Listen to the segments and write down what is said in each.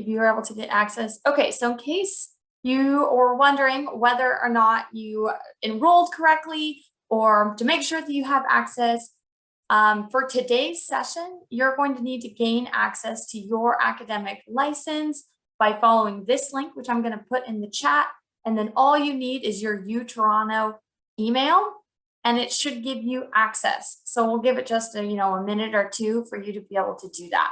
you were able to get access. Okay, so in case you are wondering whether or not you enrolled correctly or to make sure that you have access, for today's session, you're going to need to gain access to your academic license by following this link, which I'm going to put in the chat. And then all you need is your UToronto email, and it should give you access. So we'll give it just a minute or two for you to be able to do that.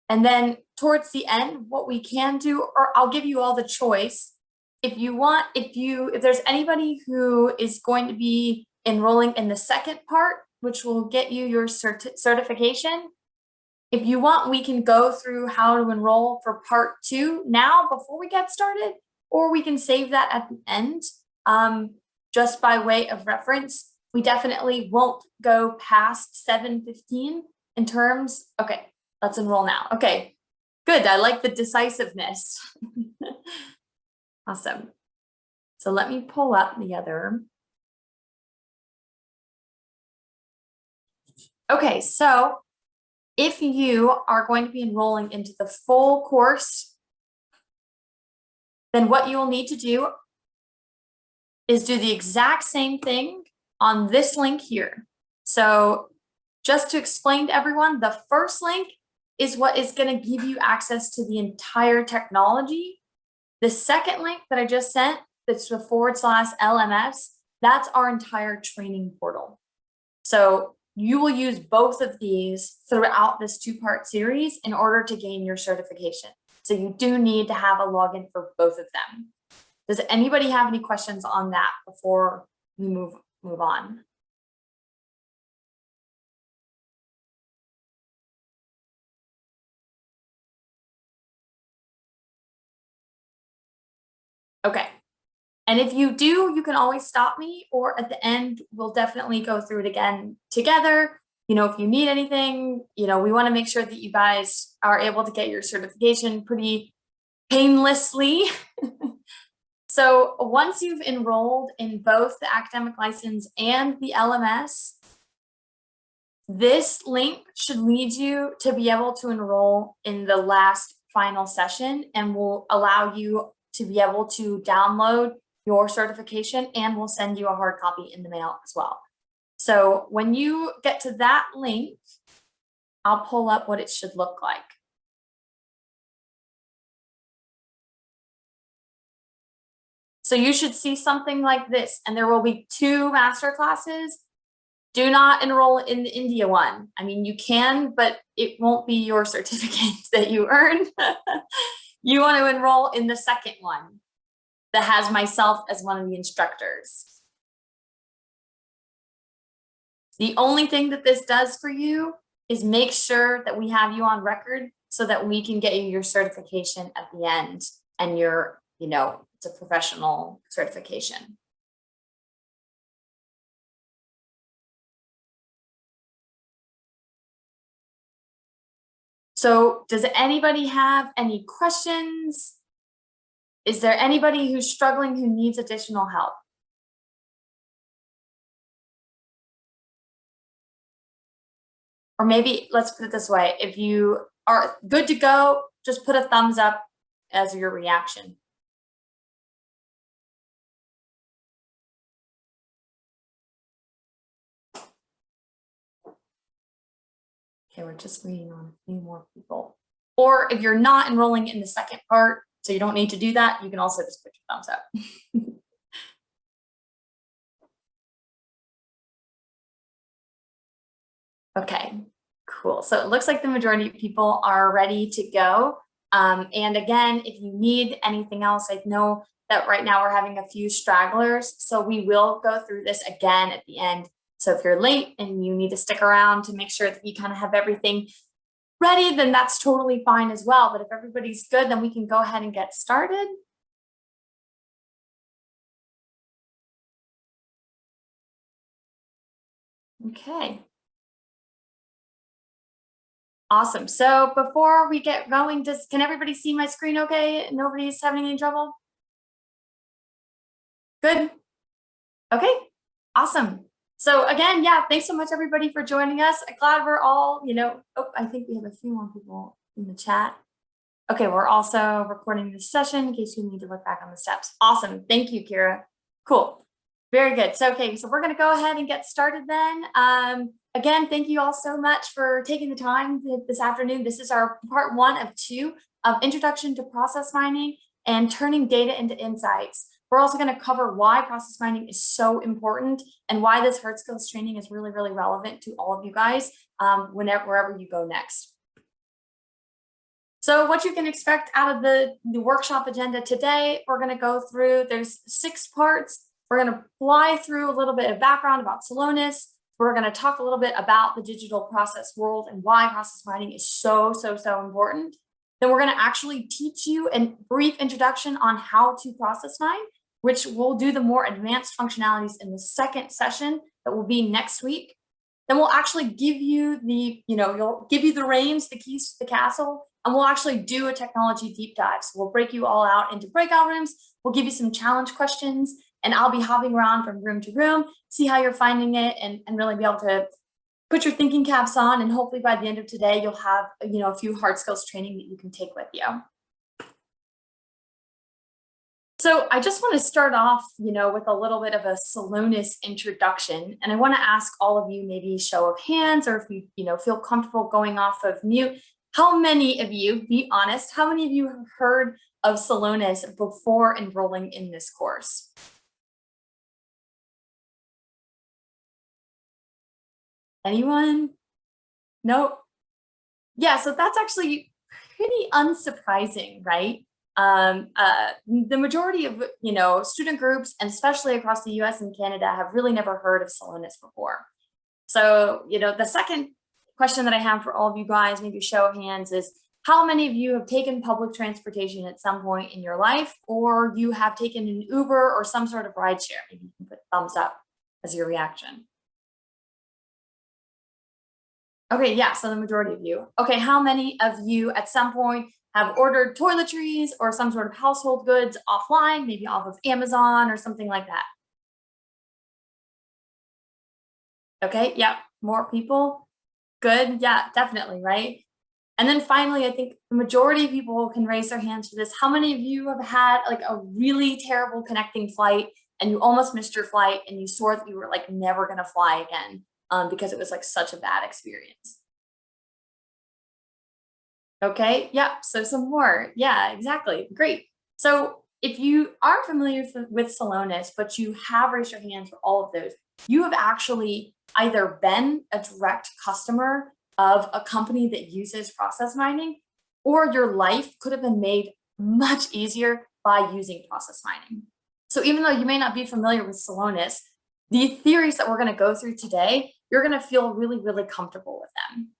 And then towards the end, what we can do, or I'll give you all the choice. If you want, if there's anybody who is going to be enrolling in the second part, which will get you your certification, if you want, we can go through how to enroll for part 2 now before we get started, or we can save that at the end. Just by way of reference, we definitely won't go past 7:15 in terms, okay. Let's enroll now. Okay, good. I like the decisiveness. Awesome. So let me pull up the other. Okay, so if you are going to be enrolling into the full course, then what you will need to do is do the exact same thing on this link here. So just to explain to everyone, the first link is what is going to give you access to the entire technology. The second link that I just sent, that's the /LMS, that's our entire training portal. So you will use both of these throughout this 2-part series in order to gain your certification. So you do need to have a login for both of them. Does anybody have any questions on that before we move on? Okay. And if you do, you can always stop me, or at the end, we'll definitely go through it again together. If you need anything, we want to make sure that you guys are able to get your certification pretty painlessly. So once you've enrolled in both the academic license and the LMS, this link should lead you to be able to enroll in the last final session, and will allow you to be able to download your certification, and we'll send you a hard copy in the mail as well. So when you get to that link, I'll pull up what it should look like. So you should see something like this, and there will be 2 master classes. Do not enroll in the India one. I mean, you can, but it won't be your certificate that you earn. You want to enroll in the second one that has myself as one of the instructors. The only thing that this does for you is make sure that we have you on record so that we can get you your certification at the end, and it's a professional certification. So does anybody have any questions? Is there anybody who's struggling who needs additional help? Or maybe let's put it this way. If you are good to go, just put a thumbs up as your reaction. Okay, we're just waiting on a few more people. Or if you're not enrolling in the second part, so you don't need to do that, you can also just put your thumbs up. Okay, cool. So it looks like the majority of people are ready to go. And again, if you need anything else, I know that right now we're having a few stragglers, so we will go through this again at the end. So if you're late and you need to stick around to make sure that you kind of have everything ready, then that's totally fine as well. But if everybody's good, then we can go ahead and get started. Okay. Awesome. So before we get going, can everybody see my screen okay? Nobody's having any trouble? Good. Okay, awesome. So again, yeah, thanks so much everybody for joining us. I'm glad we're all, oh, I think we have a few more people in the chat. Okay, we're also recording this session in case you need to look back on the steps. Awesome, thank you, Kira. Cool, very good. So, okay, so we're gonna go ahead and get started then. Again, thank you all so much for taking the time this afternoon. This is our part 1 of 2 of Introduction to Process Mining and Turning Data into Insights. We're also going to cover why process mining is so important and why this hard skills training is really, really relevant to all of you guys wherever you go next. So what you can expect out of the workshop agenda today, we're going to go through, there's 6 parts. We're going to fly through a little bit of background about Celonis. We're going to talk a little bit about the digital process world and why process mining is so, so, so important. Then we're going to actually teach you a brief introduction on how to process mine, which we'll do the more advanced functionalities in the second session that will be next week. Then we'll actually give you you'll give you the reins, the keys to the castle, and we'll actually do a technology deep dive. So we'll break you all out into breakout rooms. We'll give you some challenge questions, and I'll be hopping around from room to room, see how you're finding it, and really be able to put your thinking caps on. And hopefully by the end of today, you'll have a few hard skills training that you can take with you. So I just want to start off, with a little bit of a Celonis introduction. And I want to ask all of you, maybe show of hands, or if you, feel comfortable going off of mute, how many of you, be honest, how many of you have heard of Celonis before enrolling in this course? Anyone? Nope. Yeah, so that's actually pretty unsurprising, right? The majority of student groups, and especially across the US and Canada, have really never heard of Celonis before. So the second question that I have for all of you guys, maybe show of hands, is how many of you have taken public transportation at some point in your life, or you have taken an Uber or some sort of rideshare? Maybe you can put thumbs up as your reaction. Okay, yeah, so the majority of you. Okay, how many of you at some point have ordered toiletries or some sort of household goods offline, maybe off of Amazon or something like that? Okay, yeah, more people. Good, yeah, definitely, right? And then finally, I think the majority of people can raise their hands for this. How many of you have had like a really terrible connecting flight and you almost missed your flight and you swore that you were like never gonna fly again because it was like such a bad experience? Okay, yeah, so some more. Yeah, exactly. Great. So if you are familiar with Celonis, but you have raised your hand for all of those, you have actually either been a direct customer of a company that uses process mining, or your life could have been made much easier by using process mining. So even though you may not be familiar with Celonis, the theories that we're going to go through today, you're going to feel really, really comfortable with them.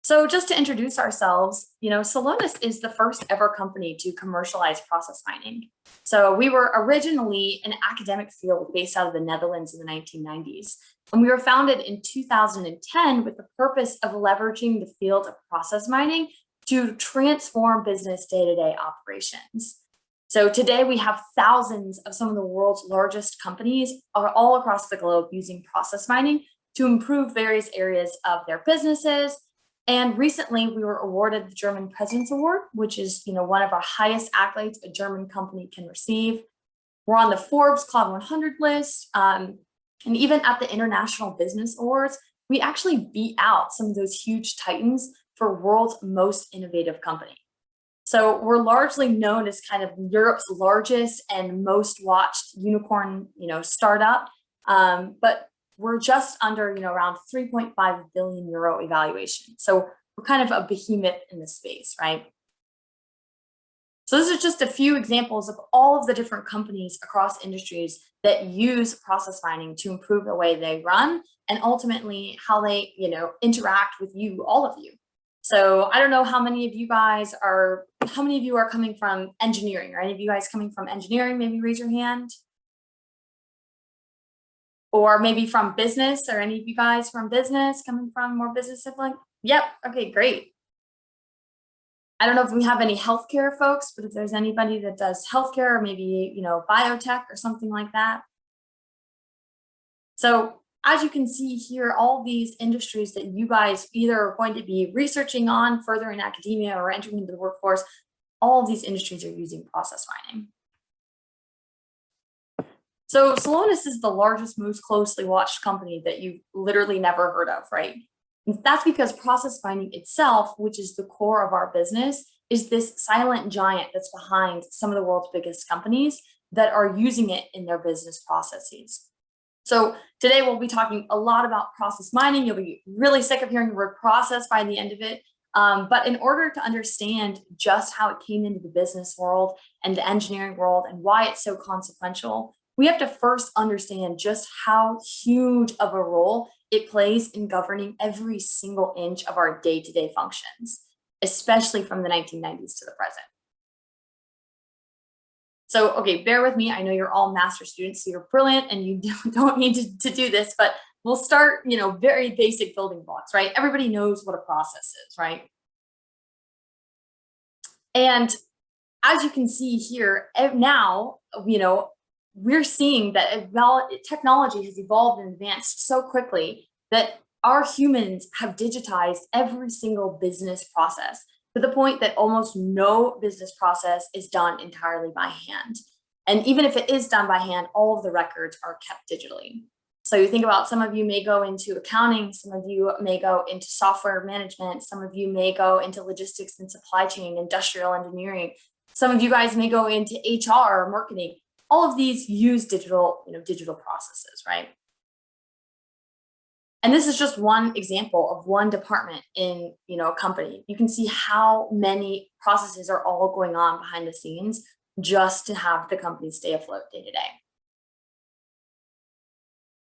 So just to introduce ourselves, Celonis is the first ever company to commercialize process mining. So we were originally an academic field based out of the Netherlands in the 1990s. And we were founded in 2010 with the purpose of leveraging the field of process mining to transform business day-to-day operations. So today we have thousands of some of the world's largest companies are all across the globe using process mining to improve various areas of their businesses. And recently we were awarded the German President's Award, which is one of our highest accolades a German company can receive. We're on the Forbes Cloud 100 list. And even at the International Business Awards, we actually beat out some of those huge titans for world's most innovative company. So we're largely known as kind of Europe's largest and most watched unicorn, startup. But we're just under, around 3.5 billion euro evaluation. So we're kind of a behemoth in this space, right? So those are just a few examples of all of the different companies across industries that use process mining to improve the way they run and ultimately how they, interact with you, all of you. So I don't know how many of you are coming from engineering, or any of you guys coming from engineering, maybe raise your hand. Or maybe from business, or any of you guys from business, coming from more business sibling? Yep, okay, great. I don't know if we have any healthcare folks, but if there's anybody that does healthcare or maybe, biotech or something like that. So as you can see here, all these industries that you guys either are going to be researching on further in academia or entering into the workforce, all of these industries are using process mining. So Celonis is the largest, most closely watched company that you've literally never heard of, right? And that's because process mining itself, which is the core of our business, is this silent giant that's behind some of the world's biggest companies that are using it in their business processes. So today we'll be talking a lot about process mining. You'll be really sick of hearing the word process by the end of it. But in order to understand just how it came into the business world and the engineering world and why it's so consequential, we have to first understand just how huge of a role it plays in governing every single inch of our day-to-day functions, especially from the 1990s to the present. So, okay, bear with me. I know you're all master students, so you're brilliant and you don't need to do this, but we'll start, very basic building blocks, right? Everybody knows what a process is, right? And as you can see here, now, we're seeing that technology has evolved and advanced so quickly that our humans have digitized every single business process to the point that almost no business process is done entirely by hand. And even if it is done by hand, all of the records are kept digitally. So you think about, some of you may go into accounting, some of you may go into software management, some of you may go into logistics and supply chain, industrial engineering, some of you guys may go into HR or marketing. All of these use digital processes, right? And this is just one example of one department in, a company. You can see how many processes are all going on behind the scenes just to have the company stay afloat day to day.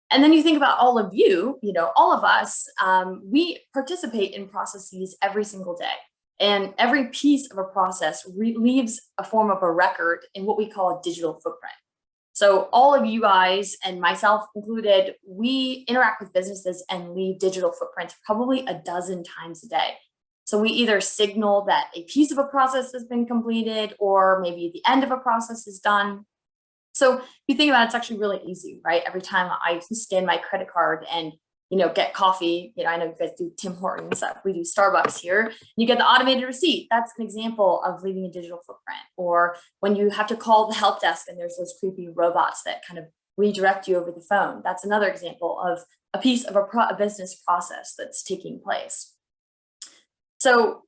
And then you think about all of you, all of us, we participate in processes every single day. And every piece of a process leaves a form of a record in what we call a digital footprint. So all of you guys, and myself included, we interact with businesses and leave digital footprints probably a dozen times a day. So we either signal that a piece of a process has been completed, or maybe the end of a process is done. So if you think about it, it's actually really easy, right? Every time I scan my credit card and get coffee, I know you guys do Tim Hortons, we do Starbucks here, you get the automated receipt. That's an example of leaving a digital footprint. Or when you have to call the help desk and there's those creepy robots that kind of redirect you over the phone, that's another example of a piece of a business process that's taking place. So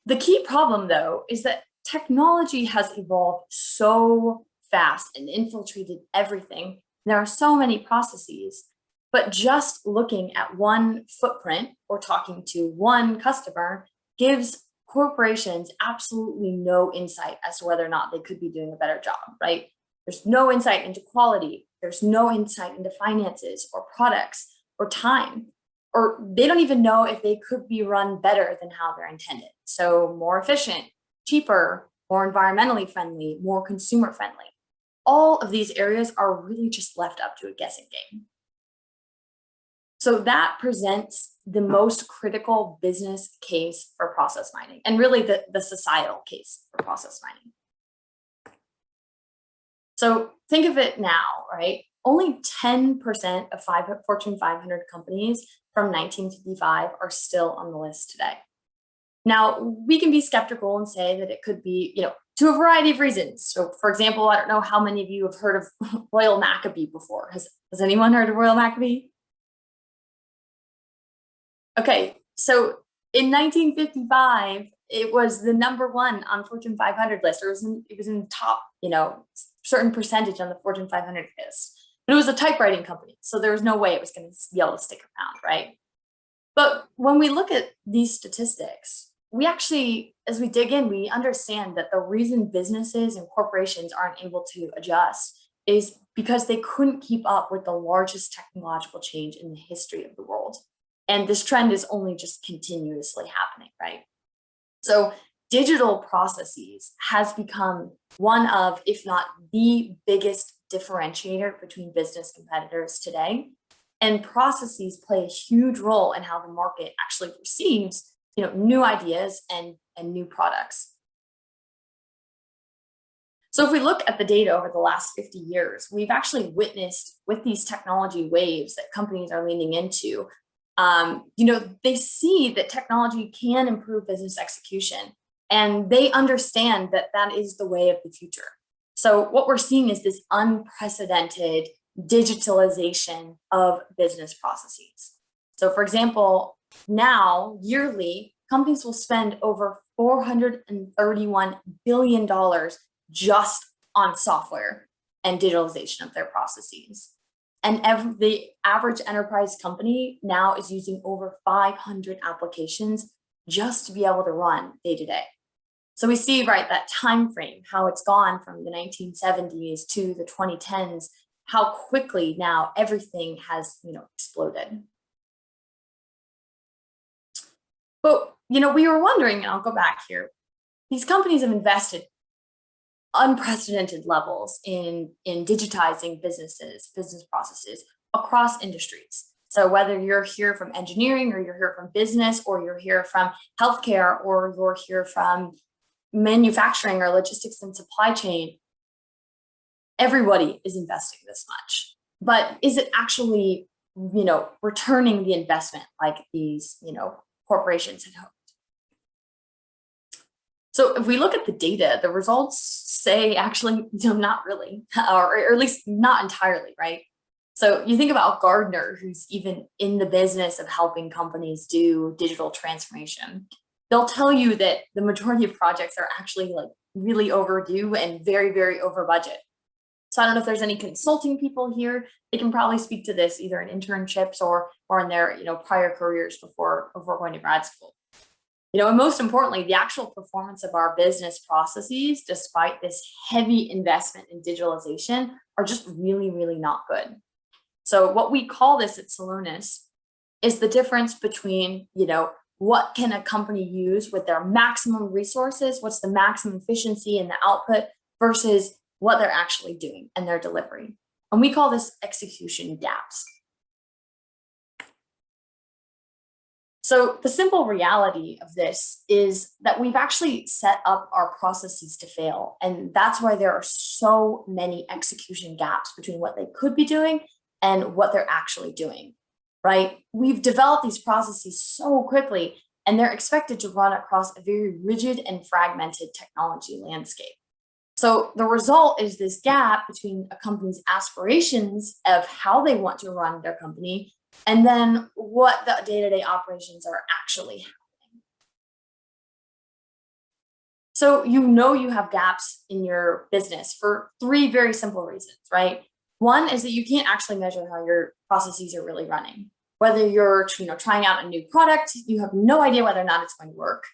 the key problem, though, is that technology has evolved so fast and infiltrated everything. There are so many processes. But just looking at one footprint or talking to one customer gives corporations absolutely no insight as to whether or not they could be doing a better job, right? There's no insight into quality. There's no insight into finances or products or time, or they don't even know if they could be run better than how they're intended. So more efficient, cheaper, more environmentally friendly, more consumer friendly. All of these areas are really just left up to a guessing game. So that presents the most critical business case for process mining, and really the societal case for process mining. So think of it now, right? Only 10% of Fortune 500 companies from 1955 are still on the list today. Now, we can be skeptical and say that it could be, to a variety of reasons. So for example, I don't know how many of you have heard of Royal Maccabee before. Has anyone heard of Royal Maccabee? Okay, so in 1955, it was the #1 on Fortune 500 list, or it was in the top, certain percentage on the Fortune 500 list. But it was a typewriting company, so there was no way it was going to be able to stick around, right? But when we look at these statistics, we actually, as we dig in, we understand that the reason businesses and corporations aren't able to adjust is because they couldn't keep up with the largest technological change in the history of the world. And this trend is only just continuously happening, right? So digital processes has become one of, if not the biggest differentiator between business competitors today. And processes play a huge role in how the market actually perceives new ideas and new products. So if we look at the data over the last 50 years, we've actually witnessed with these technology waves that companies are leaning into, they see that technology can improve business execution, and they understand that that is the way of the future. So what we're seeing is this unprecedented digitalization of business processes. So for example, now yearly, companies will spend over $431 billion just on software and digitalization of their processes. And the average enterprise company now is using over 500 applications just to be able to run day to day. So we see, right, that time frame, how it's gone from the 1970s to the 2010s, how quickly now everything has, exploded. But, we were wondering, and I'll go back here, these companies have invested unprecedented levels in digitizing business processes across industries. So whether you're here from engineering, or you're here from business, or you're here from healthcare, or you're here from manufacturing or logistics and supply chain, everybody is investing this much. But is it actually, returning the investment like these, corporations had hoped? So if we look at the data, the results say actually, not really, or at least not entirely, right? So you think about Gartner, who's even in the business of helping companies do digital transformation. They'll tell you that the majority of projects are actually like really overdue and very, very over budget. So I don't know if there's any consulting people here. They can probably speak to this either in internships or in their prior careers before going to grad school. And most importantly, the actual performance of our business processes, despite this heavy investment in digitalization, are just really, really not good. So what we call this at Celonis is the difference between, what can a company use with their maximum resources, what's the maximum efficiency in the output, versus what they're actually doing and their delivery. And we call this execution gaps. So the simple reality of this is that we've actually set up our processes to fail. And that's why there are so many execution gaps between what they could be doing and what they're actually doing, right? We've developed these processes so quickly, and they're expected to run across a very rigid and fragmented technology landscape. So the result is this gap between a company's aspirations of how they want to run their company and then what the day-to-day operations are actually happening. So you have gaps in your business for three very simple reasons, right? One is that you can't actually measure how your processes are really running. Whether you're trying out a new product, you have no idea whether or not it's going to work,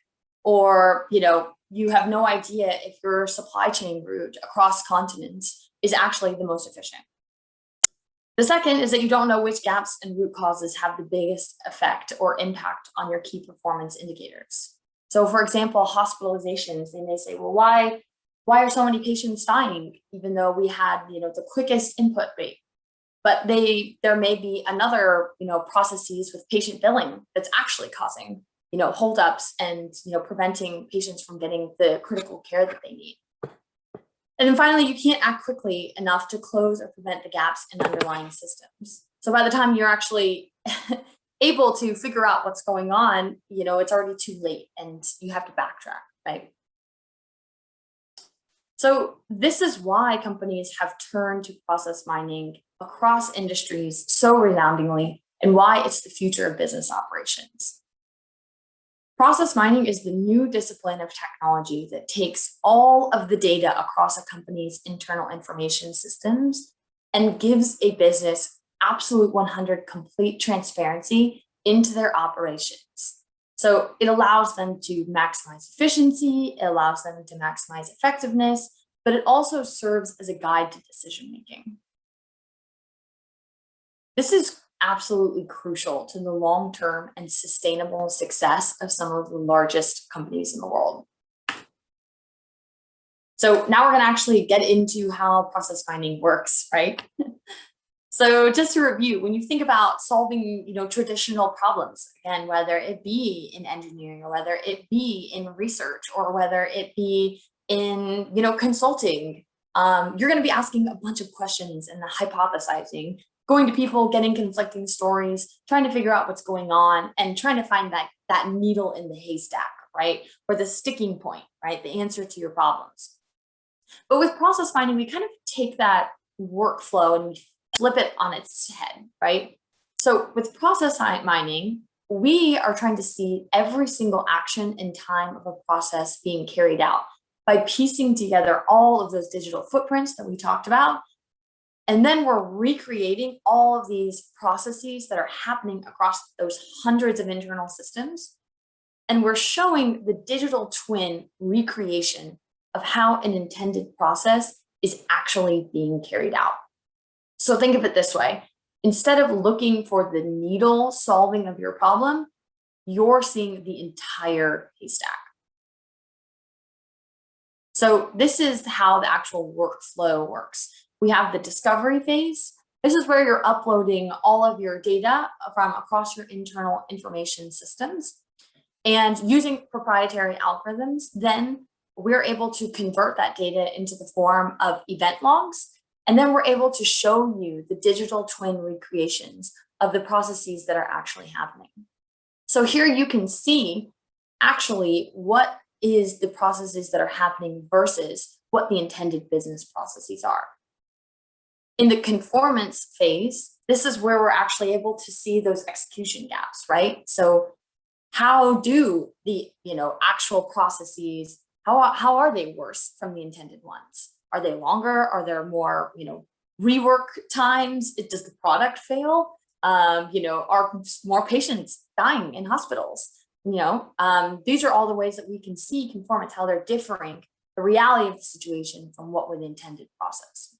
or you have no idea if your supply chain route across continents is actually the most efficient. The second is that you don't know which gaps and root causes have the biggest effect or impact on your key performance indicators. So for example, hospitalizations, they may say, well, why are so many patients dying, even though we had the quickest input rate? But there may be another processes with patient billing that's actually causing holdups and preventing patients from getting the critical care that they need. And then finally, you can't act quickly enough to close or prevent the gaps in underlying systems. So by the time you're actually able to figure out what's going on, it's already too late and you have to backtrack, right? So this is why companies have turned to process mining across industries so resoundingly, and why it's the future of business operations. Process mining is the new discipline of technology that takes all of the data across a company's internal information systems and gives a business absolute 100 complete transparency into their operations. So it allows them to maximize efficiency, it allows them to maximize effectiveness, but it also serves as a guide to decision making. This is absolutely crucial to the long-term and sustainable success of some of the largest companies in the world. So now we're going to actually get into how process mining works, right? So just to review, when you think about solving, traditional problems, again, whether it be in engineering or whether it be in research or whether it be in, consulting, you're going to be asking a bunch of questions and hypothesizing, going to people, getting conflicting stories, trying to figure out what's going on and trying to find that needle in the haystack, right? Or the sticking point, right? The answer to your problems. But with process mining, we kind of take that workflow and we flip it on its head, right? So with process mining, we are trying to see every single action and time of a process being carried out by piecing together all of those digital footprints that we talked about. And then we're recreating all of these processes that are happening across those hundreds of internal systems. And we're showing the digital twin recreation of how an intended process is actually being carried out. So think of it this way. Instead of looking for the needle solving of your problem, you're seeing the entire haystack. So this is how the actual workflow works. We have the discovery phase. This is where you're uploading all of your data from across your internal information systems. And using proprietary algorithms, then we're able to convert that data into the form of event logs. And then we're able to show you the digital twin recreations of the processes that are actually happening. So here you can see actually what is the processes that are happening versus what the intended business processes are. In the conformance phase, this is where we're actually able to see those execution gaps, right? So how do the actual processes, how are they worse from the intended ones? Are they longer? Are there more rework times? Does the product fail? Are more patients dying in hospitals? These are all the ways that we can see conformance, how they're differing the reality of the situation from what were the intended process.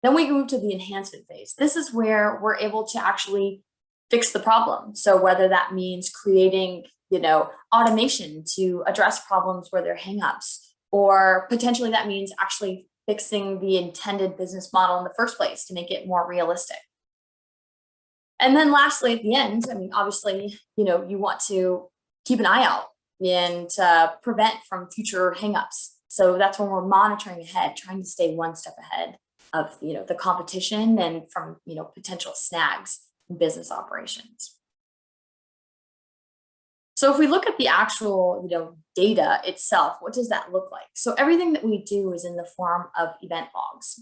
Then we move to the enhancement phase. This is where we're able to actually fix the problem. So whether that means creating, automation to address problems where there are hangups, or potentially that means actually fixing the intended business model in the first place to make it more realistic. And then lastly, at the end, obviously, you want to keep an eye out and prevent from future hangups. So that's when we're monitoring ahead, trying to stay one step ahead of, the competition and from, potential snags in business operations. So if we look at the actual, data itself, what does that look like? So everything that we do is in the form of event logs.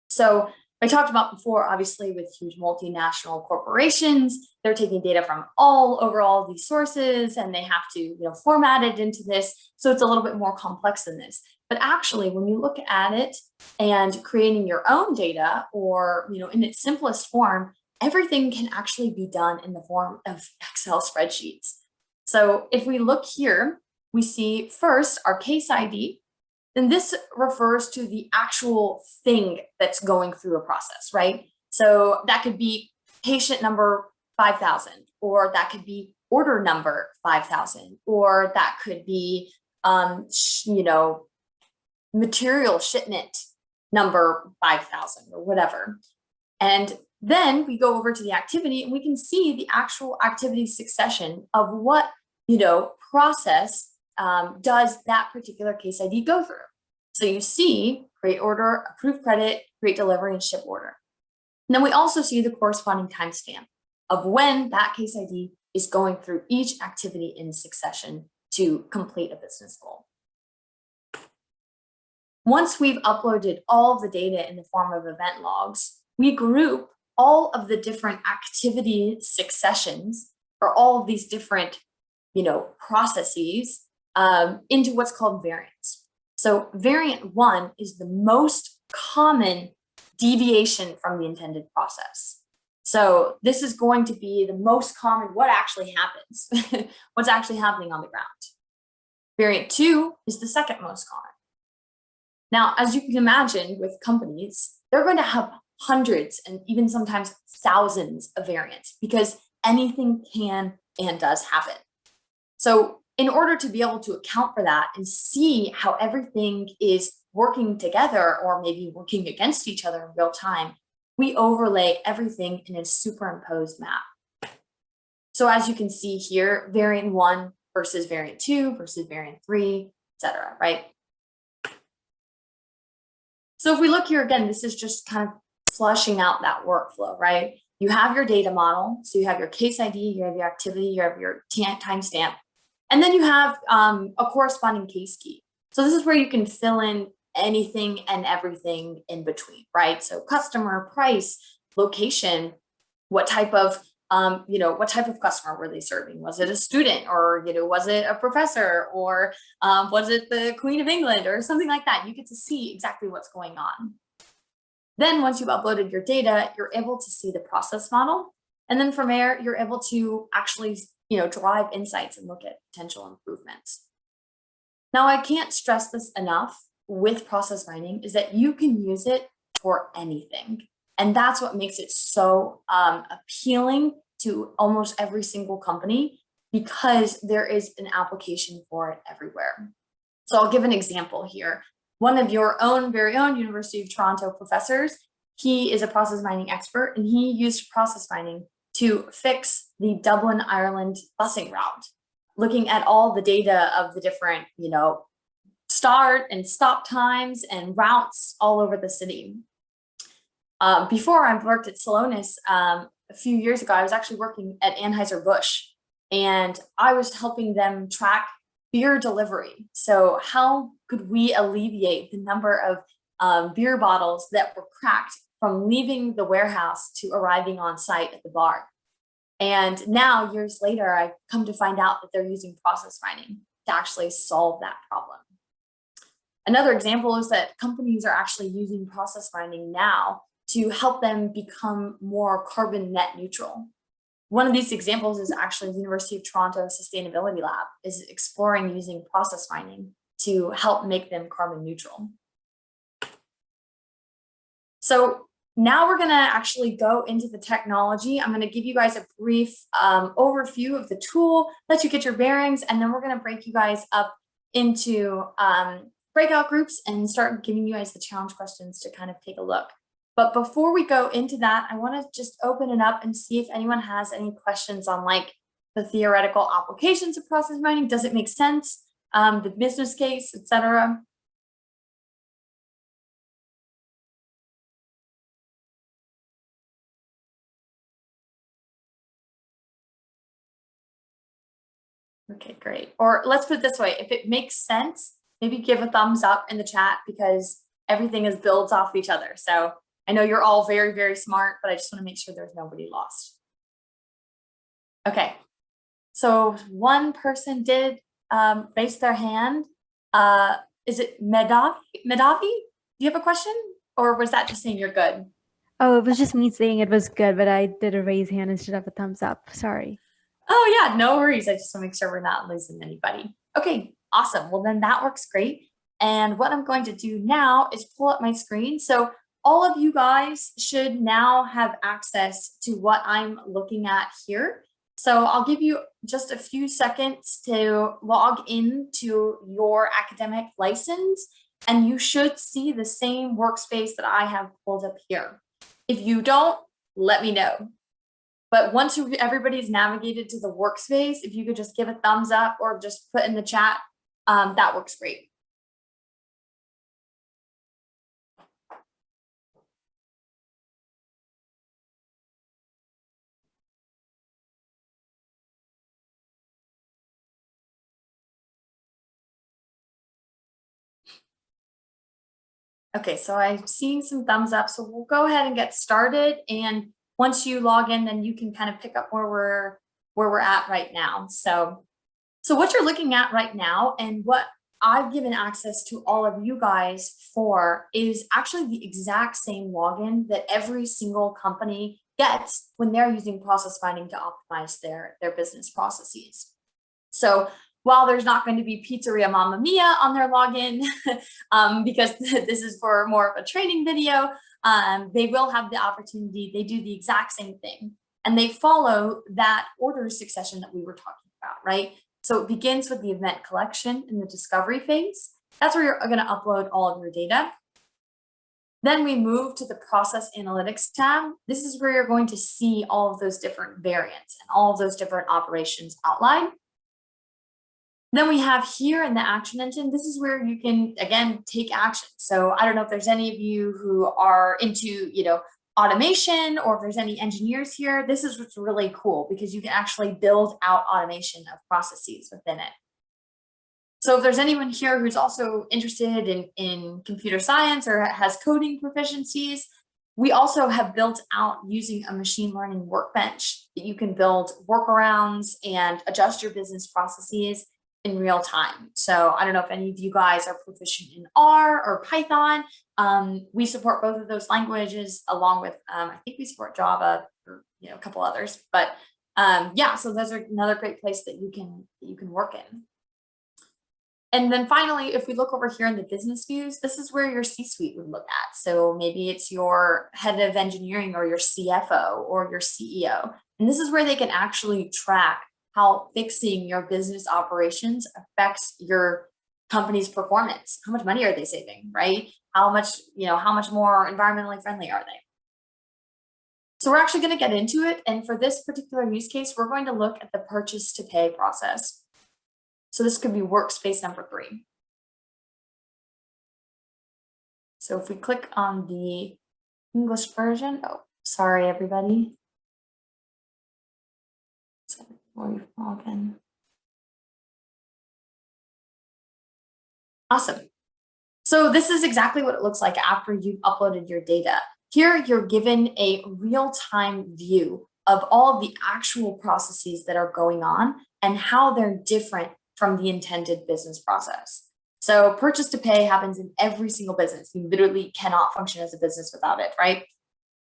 So I talked about before, obviously, with huge multinational corporations, they're taking data from all over all these sources, and they have to, format it into this. So it's a little bit more complex than this. But actually, when you look at it and creating your own data, or in its simplest form, everything can actually be done in the form of Excel spreadsheets. So if we look here, we see first our case ID. Then this refers to the actual thing that's going through a process, right? So that could be patient number 5,000, or that could be order number 5,000, or that could be, material shipment number 5,000 or whatever. And then we go over to the activity and we can see the actual activity succession of what, process does that particular case ID go through. So you see create order, approve credit, create delivery, and ship order. And then we also see the corresponding timestamp of when that case ID is going through each activity in succession to complete a business goal. Once we've uploaded all of the data in the form of event logs, we group all of the different activity successions or all of these different, processes into what's called variants. So variant 1 is the most common deviation from the intended process. So this is going to be the most common, what actually happens, what's actually happening on the ground. Variant 2 is the second most common. Now, as you can imagine with companies, they're going to have hundreds and even sometimes thousands of variants because anything can and does happen. So in order to be able to account for that and see how everything is working together or maybe working against each other in real time, we overlay everything in a superimposed map. So as you can see here, variant 1 versus variant 2 versus variant 3, etc., right? So if we look here again, this is just kind of flushing out that workflow, right? You have your data model, so you have your case ID, you have your activity, you have your timestamp, and then you have a corresponding case key. So this is where you can fill in anything and everything in between, right? So customer, price, location, what type of what type of customer were they serving? Was it a student, or was it a professor, or was it the Queen of England, or something like that? You get to see exactly what's going on. Then once you've uploaded your data, you're able to see the process model. And then from there, you're able to actually, drive insights and look at potential improvements. Now, I can't stress this enough with process mining is that you can use it for anything. And that's what makes it so appealing to almost every single company, because there is an application for it everywhere. So I'll give an example here. One of your very own University of Toronto professors, he is a process mining expert, and he used process mining to fix the Dublin, Ireland busing route, looking at all the data of the different, start and stop times and routes all over the city. Before I worked at Celonis a few years ago, I was actually working at Anheuser-Busch, and I was helping them track beer delivery. So how could we alleviate the number of beer bottles that were cracked from leaving the warehouse to arriving on site at the bar? And now, years later, I've come to find out that they're using process mining to actually solve that problem. Another example is that companies are actually using process mining now to help them become more carbon net neutral. One of these examples is actually the University of Toronto Sustainability Lab is exploring using process mining to help make them carbon neutral. So now we're going to actually go into the technology. I'm going to give you guys a brief overview of the tool, let you get your bearings, and then we're going to break you guys up into breakout groups and start giving you guys the challenge questions to kind of take a look. But before we go into that, I want to just open it up and see if anyone has any questions on like the theoretical applications of process mining. Does it make sense? The business case, etc. Okay, great. Or let's put it this way. If it makes sense, maybe give a thumbs up in the chat, because everything is builds off each other. So I know you're all very, very smart, but I just want to make sure there's nobody lost. Okay, so one person did raise their hand. Is it Medavi? Do you have a question? Or was that just saying you're good? Oh, it was just me saying it was good, but I did a raise hand instead of a thumbs up. Sorry. Oh yeah, no worries. I just want to make sure we're not losing anybody. Okay, awesome. Well, then that works great. And what I'm going to do now is pull up my screen. So all of you guys should now have access to what I'm looking at here. So I'll give you just a few seconds to log into your academic license, and you should see the same workspace that I have pulled up here. If you don't, let me know. But once everybody's navigated to the workspace, if you could just give a thumbs up or just put in the chat, that works great. Okay, so I'm seeing some thumbs up, so we'll go ahead and get started. And once you log in, then you can kind of pick up where we're at right now. So what you're looking at right now, and what I've given access to all of you guys for, is actually the exact same login that every single company gets when they're using process mining to optimize their business processes. So while there's not going to be Pizzeria Mamma Mia on their login, because this is for more of a training video, they will have the opportunity. They do the exact same thing, and they follow that order succession that we were talking about, right? So it begins with the event collection in the discovery phase. That's where you're going to upload all of your data. Then we move to the process analytics tab. This is where you're going to see all of those different variants and all of those different operations outlined. Then we have here in the action engine, this is where you can, again, take action. So I don't know if there's any of you who are into, automation, or if there's any engineers here. This is what's really cool, because you can actually build out automation of processes within it. So if there's anyone here who's also interested in computer science or has coding proficiencies, we also have built out using a machine learning workbench that you can build workarounds and adjust your business processes in real time. So I don't know if any of you guys are proficient in R or Python. We support both of those languages, along with, I think we support Java or a couple others. But yeah, so those are another great place that you can work in. And then finally, if we look over here in the business views, this is where your C-suite would look at. So maybe it's your head of engineering or your CFO or your CEO. And this is where they can actually track how fixing your business operations affects your company's performance. How much money are they saving, right? How much more environmentally friendly are they? So we're actually going to get into it. And for this particular use case, we're going to look at the purchase to pay process. So this could be workspace number 3. So if we click on the English version, oh, sorry, everybody. So before we log in. Awesome. So this is exactly what it looks like after you've uploaded your data. Here, you're given a real-time view of all of the actual processes that are going on and how they're different from the intended business process. So purchase to pay happens in every single business. You literally cannot function as a business without it, right?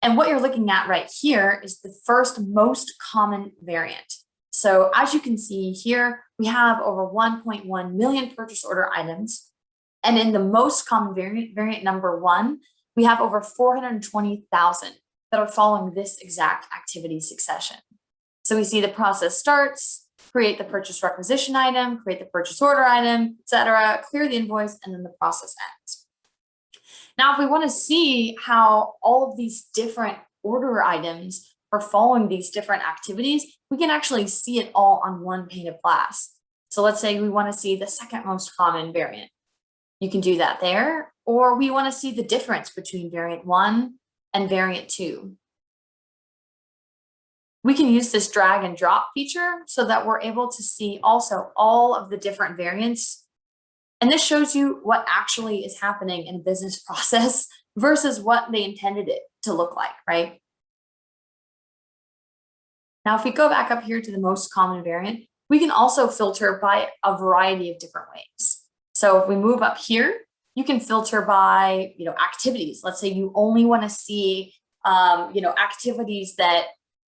And what you're looking at right here is the first most common variant. So as you can see here, we have over 1.1 million purchase order items. And in the most common variant number 1, we have over 420,000 that are following this exact activity succession. So we see the process starts, create the purchase requisition item, create the purchase order item, etc., clear the invoice, and then the process ends. Now, if we want to see how all of these different order items are following these different activities, we can actually see it all on one pane of glass. So let's say we want to see the second most common variant. You can do that there, or we want to see the difference between variant 1 and variant 2. We can use this drag and drop feature so that we're able to see also all of the different variants. And this shows you what actually is happening in a business process versus what they intended it to look like, right? Now, if we go back up here to the most common variant, we can also filter by a variety of different ways. So if we move up here, you can filter by, activities. Let's say you only want to see, activities that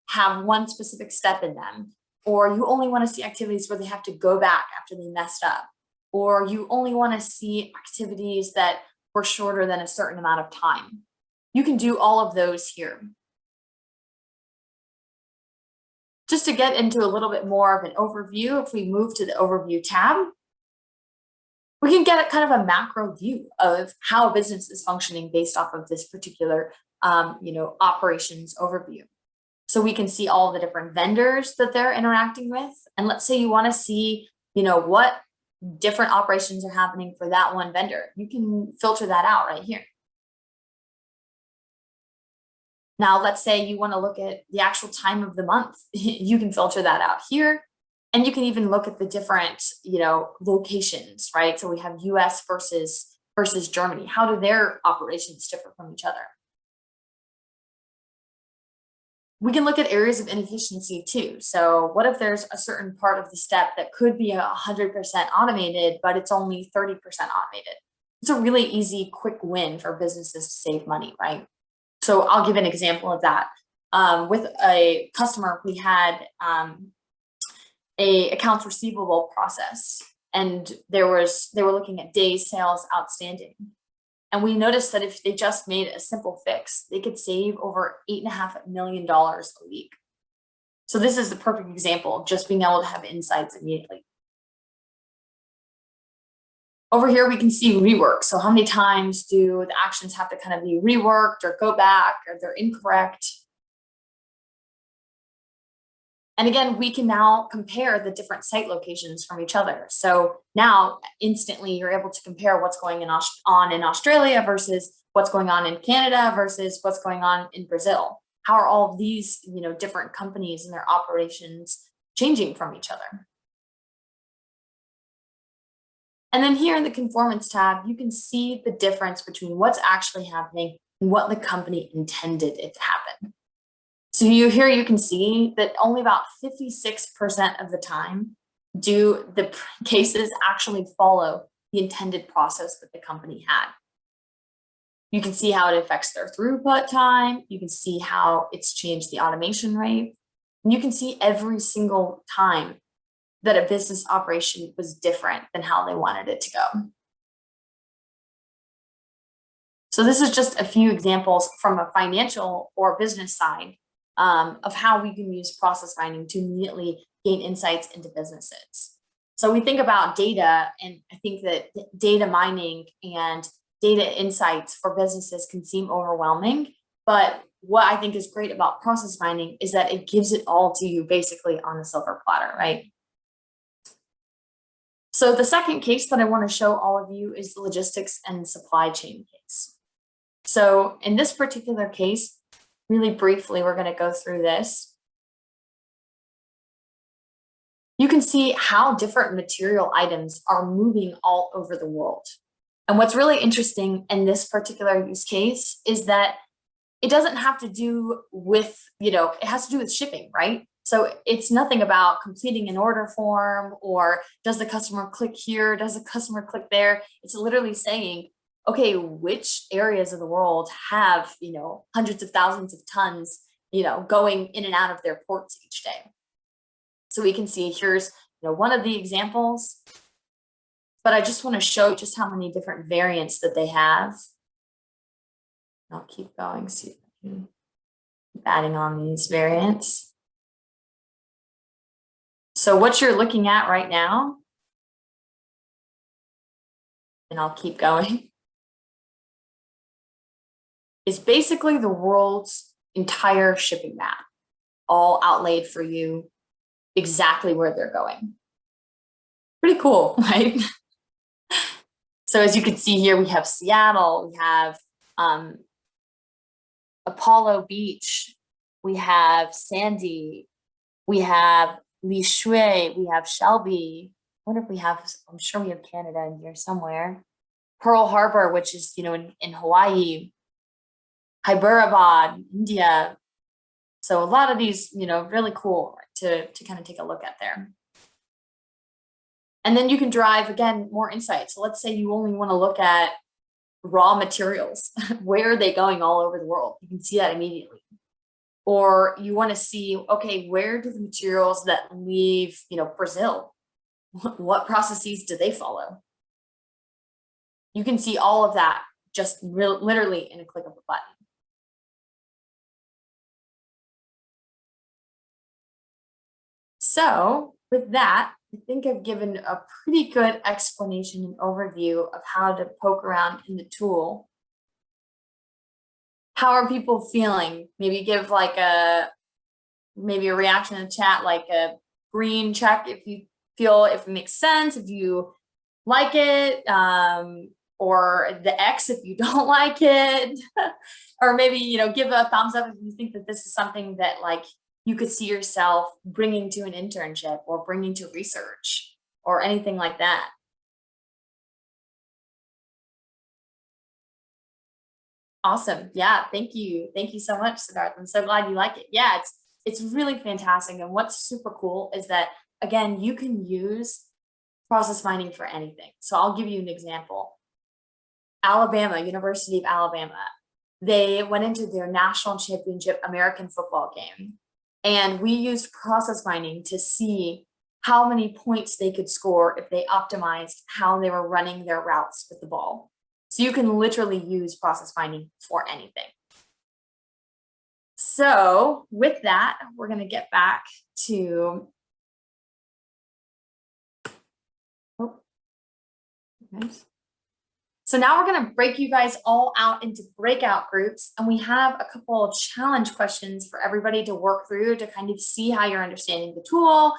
have one specific step in them, or you only want to see activities where they have to go back after they messed up, or you only want to see activities that were shorter than a certain amount of time. You can do all of those here. Just to get into a little bit more of an overview, if we move to the overview tab, we can get kind of a macro view of how a business is functioning based off of this particular, operations overview. So we can see all the different vendors that they're interacting with. And let's say you want to see, what different operations are happening for that one vendor. You can filter that out right here. Now, let's say you want to look at the actual time of the month. You can filter that out here. And you can even look at the different, locations, right? So we have US versus Germany. How do their operations differ from each other? We can look at areas of inefficiency too. So what if there's a certain part of the step that could be 100% automated, but it's only 30% automated? It's a really easy, quick win for businesses to save money, right? So I'll give an example of that. With a customer, we had a accounts receivable process, and they were looking at days sales outstanding. And we noticed that if they just made a simple fix, they could save over $8.5 million a week. So this is the perfect example of just being able to have insights immediately. Over here, we can see rework. So how many times do the actions have to kind of be reworked or go back or they're incorrect? And again, we can now compare the different site locations from each other. So now instantly you're able to compare what's going on in Australia versus what's going on in Canada versus what's going on in Brazil. How are all of these, different companies and their operations changing from each other? And then here in the conformance tab, you can see the difference between what's actually happening and what the company intended it to happen. So here you can see that only about 56% of the time do the cases actually follow the intended process that the company had. You can see how it affects their throughput time. You can see how it's changed the automation rate. And you can see every single time that a business operation was different than how they wanted it to go. So this is just a few examples from a financial or business side of how we can use process mining to immediately gain insights into businesses. So we think about data, and I think that data mining and data insights for businesses can seem overwhelming, but what I think is great about process mining is that it gives it all to you basically on a silver platter, right? So the second case that I want to show all of you is the logistics and supply chain case. So in this particular case, really briefly, we're going to go through this. You can see how different material items are moving all over the world. And what's really interesting in this particular use case is that it doesn't have to do with, it has to do with shipping, right? So it's nothing about completing an order form or does the customer click here, does the customer click there? It's literally saying, okay, which areas of the world have, hundreds of thousands of tons, going in and out of their ports each day. So we can see here's, one of the examples, but I just want to show just how many different variants that they have. I'll keep going, see if I can keep adding on these variants. So what you're looking at right now, and I'll keep going, is basically the world's entire shipping map, all outlaid for you, exactly where they're going. Pretty cool, right? So as you can see here, we have Seattle, we have Apollo Beach, we have Sandy, we have Li Shui, we have Shelby. I wonder if we have, I'm sure we have Canada in here somewhere. Pearl Harbor, which is, in Hawaii. Hyderabad, India. So a lot of these, really cool to kind of take a look at there. And then you can drive, again, more insight. So let's say you only want to look at raw materials. Where are they going all over the world? You can see that immediately. Or you want to see, okay, where do the materials that leave, Brazil, what processes do they follow? You can see all of that just literally in a click of a button. So with that, I think I've given a pretty good explanation and overview of how to poke around in the tool. How are people feeling? Maybe give like maybe a reaction in the chat, like a green check if you feel if it makes sense, if you like it, or the X if you don't like it, or maybe, give a thumbs up if you think that this is something that like you could see yourself bringing to an internship or bringing to research or anything like that. Awesome. Yeah, thank you. Thank you so much, Siddharth. I'm so glad you like it. Yeah, it's really fantastic. And what's super cool is that, again, you can use process mining for anything. So I'll give you an example. Alabama, University of Alabama, they went into their national championship American football game. And we used process mining to see how many points they could score if they optimized how they were running their routes with the ball. So you can literally use process mining for anything. So with that, we're going to get back to Nice. So now we're going to break you guys all out into breakout groups, and we have a couple of challenge questions for everybody to work through to kind of see how you're understanding the tool,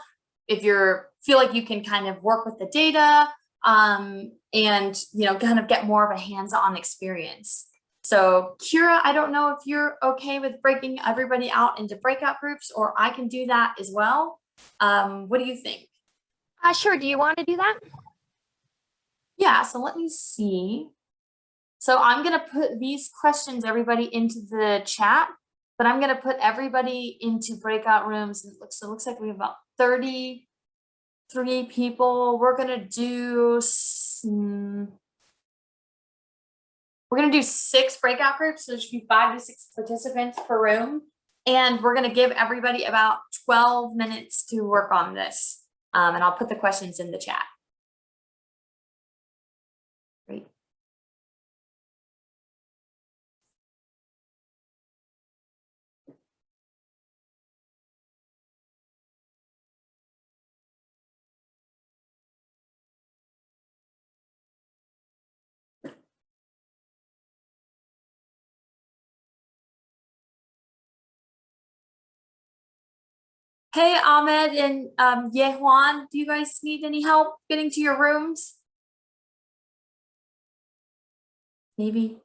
if you feel like you can kind of work with the data, and kind of get more of a hands-on experience. So Kira, I don't know if you're okay with breaking everybody out into breakout groups, or I can do that as well. What do you think? Sure. Do you want to do that? Yeah, so let me see. So I'm going to put these questions, everybody, into the chat, but I'm going to put everybody into breakout rooms. So it looks like we have about 33 people. We're going to do 6 breakout groups. So there should be 5 to 6 participants per room. And we're going to give everybody about 12 minutes to work on this. And I'll put the questions in the chat. Great. Hey, Ahmed and Yehuan, do you guys need any help getting to your rooms? Maybe.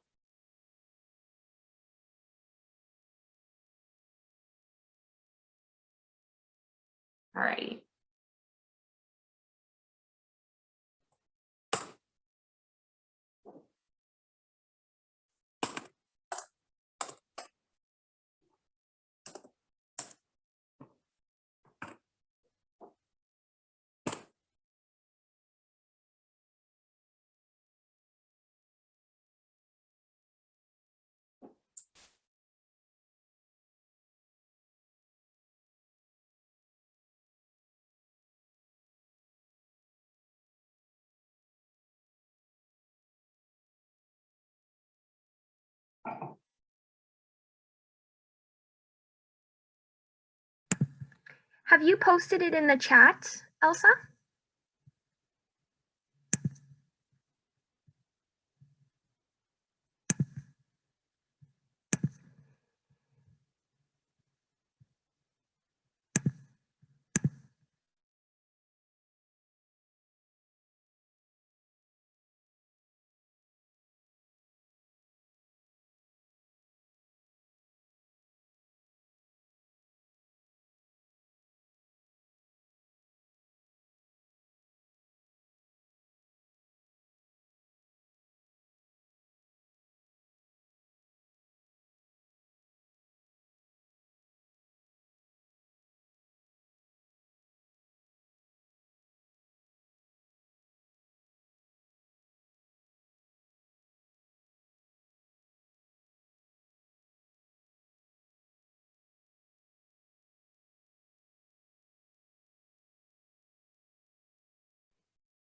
All right. Have you posted it in the chat, Elsa?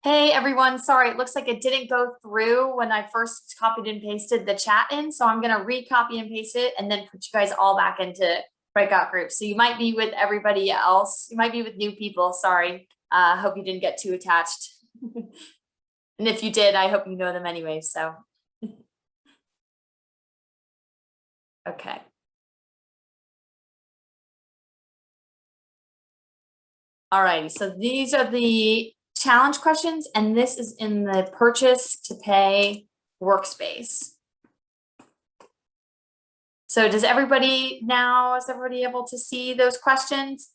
Hey everyone, sorry, it looks like it didn't go through when I first copied and pasted the chat in, so I'm gonna re-copy and paste it and then put you guys all back into breakout groups. So you might be with everybody else, you might be with new people, sorry. Hope you didn't get too attached. And if you did, I hope you know them anyway, so. Okay. All right, so these are the challenge questions, and this is in the purchase to pay workspace. So is everybody able to see those questions?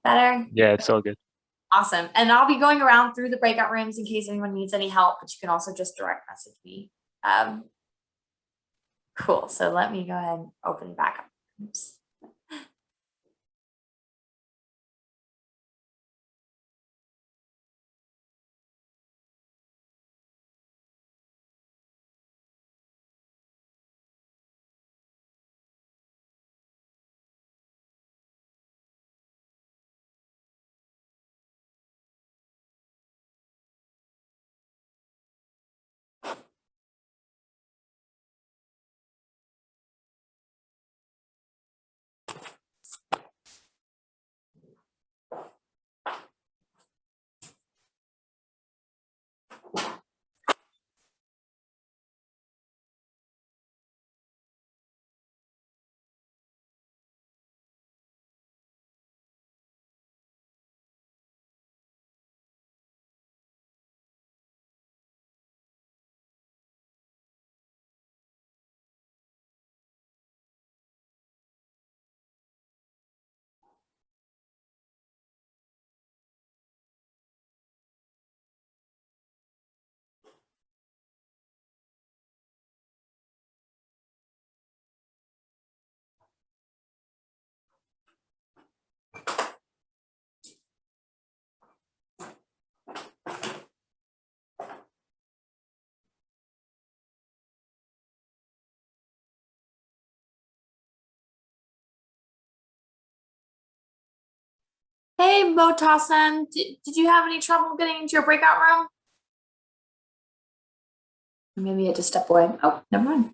Better? Yeah, it's all good. Awesome. And I'll be going around through the breakout rooms in case anyone needs any help, but you can also just direct message me. Cool. So let me go ahead and open back up. Oops. Hey, Motasan, did you have any trouble getting into your breakout room? Maybe you had to step away. Oh, never mind.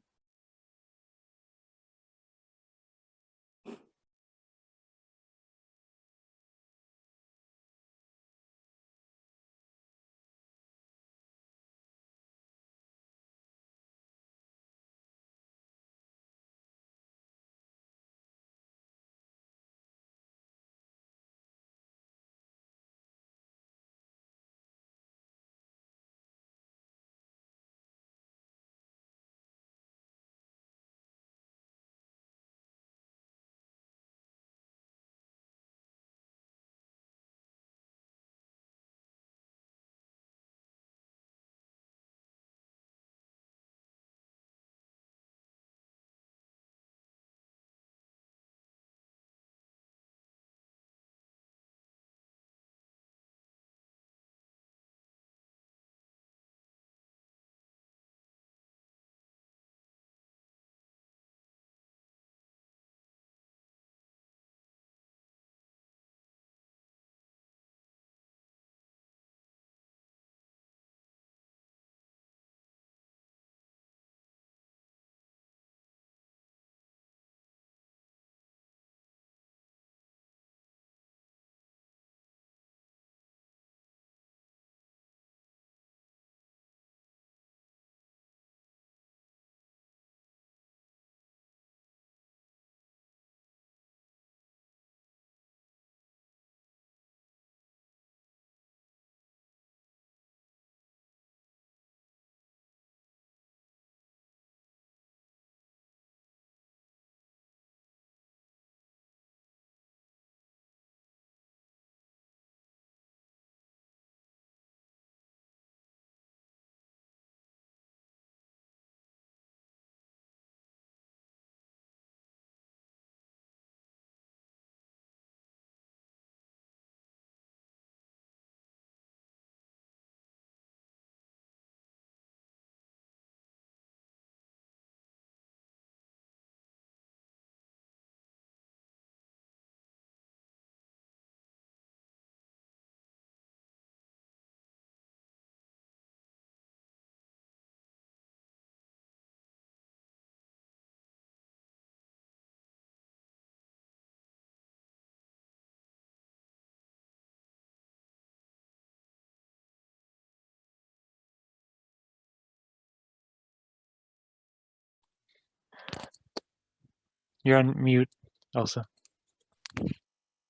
You're on mute, Elsa.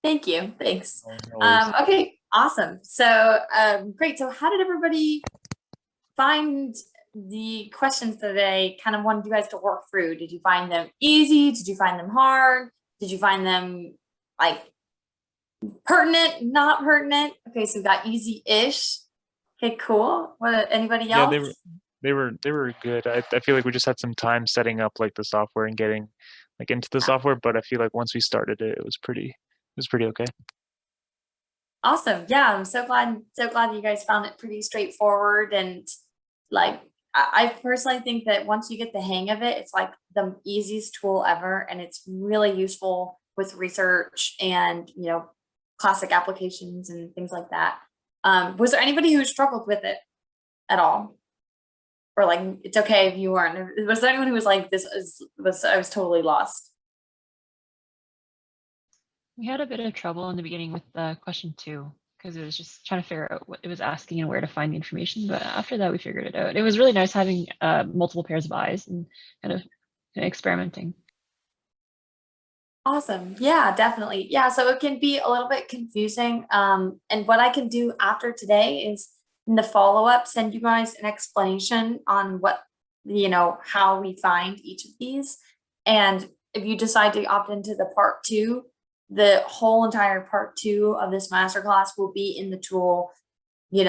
Thank you. Thanks. No worries. Okay, awesome. So great. So how did everybody find the questions that I kind of wanted you guys to work through? Did you find them easy? Did you find them hard? Did you find them like pertinent, not pertinent? Okay, so we got easy-ish. Okay, cool. What, anybody else? Yeah, they were good. I feel like we just had some time setting up like the software and getting like into the software, but I feel like once we started it, it was pretty okay. Awesome. Yeah, I'm so glad you guys found it pretty straightforward. And like I personally think that once you get the hang of it, it's like the easiest tool ever, and it's really useful with research and classic applications and things like that. Was there anybody who struggled with it at all? Or like it's okay if you weren't? Was there anyone who was like, I was totally lost? We had a bit of trouble in the beginning with question 2 because it was just trying to figure out what it was asking and where to find the information. But after that, we figured it out. It was really nice having multiple pairs of eyes and kind of experimenting. Awesome. Yeah, definitely. Yeah, so it can be a little bit confusing. And what I can do after today is in the follow-up, send you guys an explanation on what, how we find each of these. And if you decide to opt into the part 2, the whole entire part 2 of this masterclass will be in the tool, being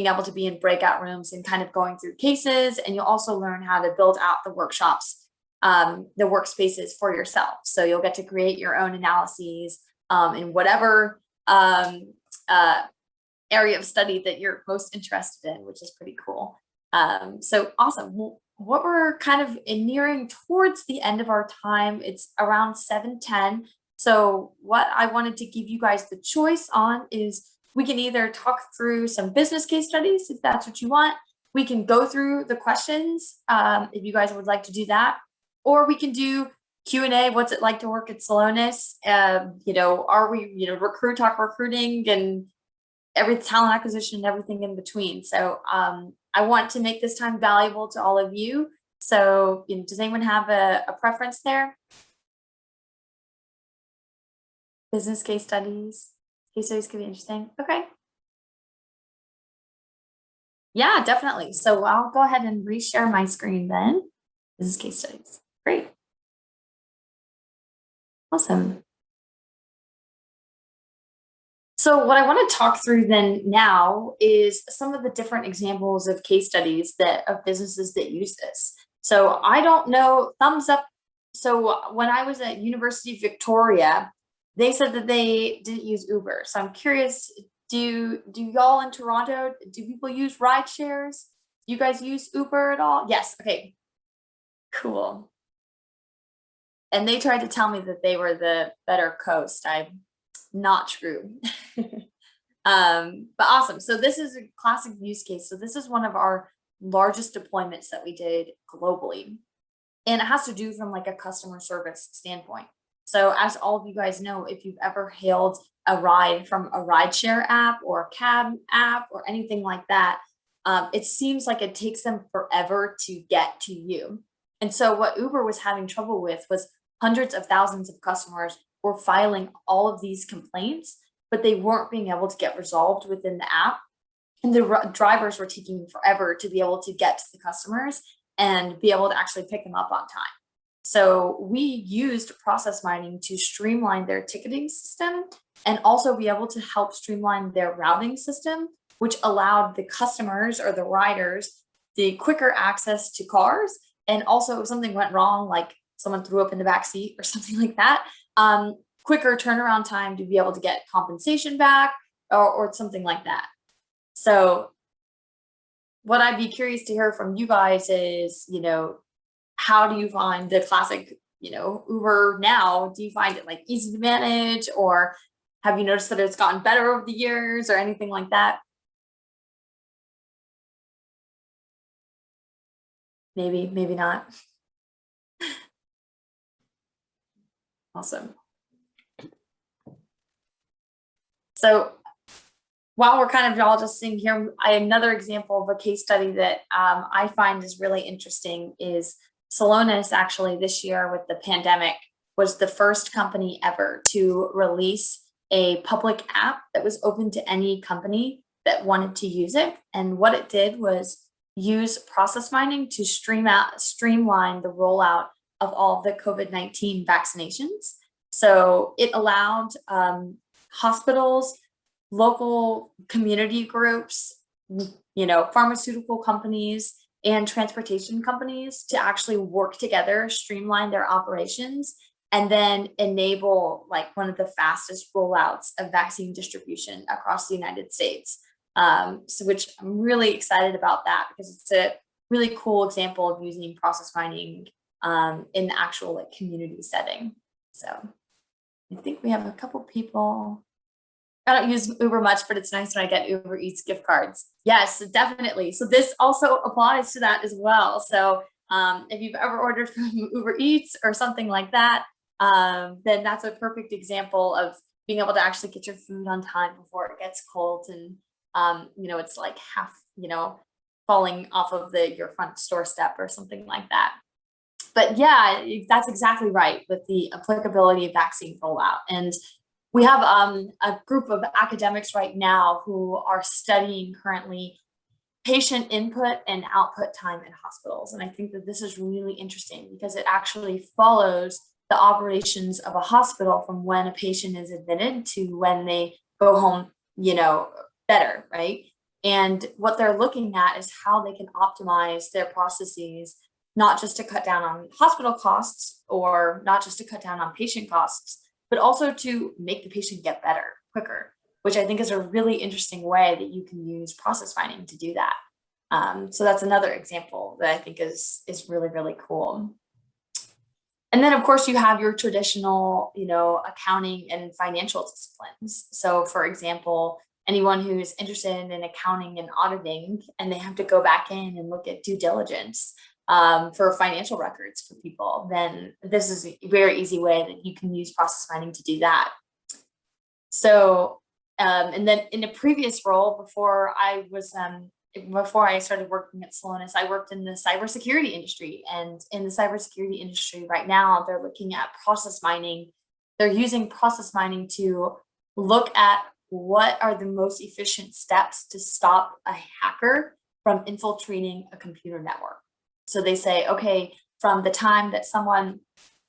able to be in breakout rooms and kind of going through cases. And you'll also learn how to build out the workshops, the workspaces for yourself. So you'll get to create your own analyses in whatever area of study that you're most interested in, which is pretty cool. So awesome. Well, what we're kind of nearing towards the end of our time, it's around 7:10. So what I wanted to give you guys the choice on is we can either talk through some business case studies if that's what you want. We can go through the questions if you guys would like to do that, or we can do Q&A. What's it like to work at Celonis? You know, are we, you know, talk recruiting and every talent acquisition and everything in between. So I want to make this time valuable to all of you. So, you know, does anyone have a preference there? Business case studies. Case studies could be interesting. Okay. Yeah, definitely. So I'll go ahead and reshare my screen then. Business case studies. Great. Awesome. So what I want to talk through then now is some of the different examples of case studies of businesses that use this. So I don't know, thumbs up. So when I was at University of Victoria, they said that they didn't use Uber. So I'm curious, do y'all in Toronto, do people use ride shares? Do you guys use Uber at all? Yes, okay, cool. And they tried to tell me that they were the better coast. I'm not true. But awesome. So this is a classic use case. So this is one of our largest deployments that we did globally. And it has to do from like a customer service standpoint. So as all of you guys know, if you've ever hailed a ride from a rideshare app or a cab app or anything like that, it seems like it takes them forever to get to you. And so what Uber was having trouble with was hundreds of thousands of customers were filing all of these complaints, but they weren't being able to get resolved within the app. And the drivers were taking forever to be able to get to the customers and be able to actually pick them up on time. So we used process mining to streamline their ticketing system and also be able to help streamline their routing system, which allowed the customers or the riders the quicker access to cars. And also if something went wrong, like someone threw up in the back seat or something like that, quicker turnaround time to be able to get compensation back or something like that. So what I'd be curious to hear from you guys is, you know, how do you find the classic, you know, Uber now? Do you find it like easy to manage, or have you noticed that it's gotten better over the years or anything like that? Maybe, maybe not. Awesome. So while we're kind of all just sitting here, another example of a case study that I find is really interesting is Celonis actually this year with the pandemic was the first company ever to release a public app that was open to any company that wanted to use it. And what it did was use process mining to streamline the rollout of all of the COVID-19 vaccinations. So it allowed hospitals, local community groups, you know, pharmaceutical companies and transportation companies to actually work together, streamline their operations, and then enable like one of the fastest rollouts of vaccine distribution across the United States. So which I'm really excited about that because it's a really cool example of using process mining in the actual like community setting. So I think we have a couple people. I don't use Uber much, but it's nice when I get Uber Eats gift cards. Yes, definitely. So this also applies to that as well. So if you've ever ordered from Uber Eats or something like that, then that's a perfect example of being able to actually get your food on time before it gets cold and you know, it's like half, you know, falling off of your front doorstep or something like that. But yeah, that's exactly right with the applicability of vaccine rollout. And we have a group of academics right now who are studying currently patient input and output time in hospitals. And I think that this is really interesting because it actually follows the operations of a hospital from when a patient is admitted to when they go home, you know, better, right? And what they're looking at is how they can optimize their processes, not just to cut down on hospital costs or not just to cut down on patient costs, but also to make the patient get better quicker, which I think is a really interesting way that you can use process mining to do that. So that's another example that I think is really, really cool. And then of course you have your traditional, accounting and financial disciplines. So for example, anyone who's interested in accounting and auditing, and they have to go back in and look at due diligence for financial records for people, then this is a very easy way that you can use process mining to do that. So, and then in a previous role before I started working at Celonis, I worked in the cybersecurity industry. And in the cybersecurity industry right now, they're looking at process mining. They're using process mining to look at what are the most efficient steps to stop a hacker from infiltrating a computer network. So they say, okay, from the time that someone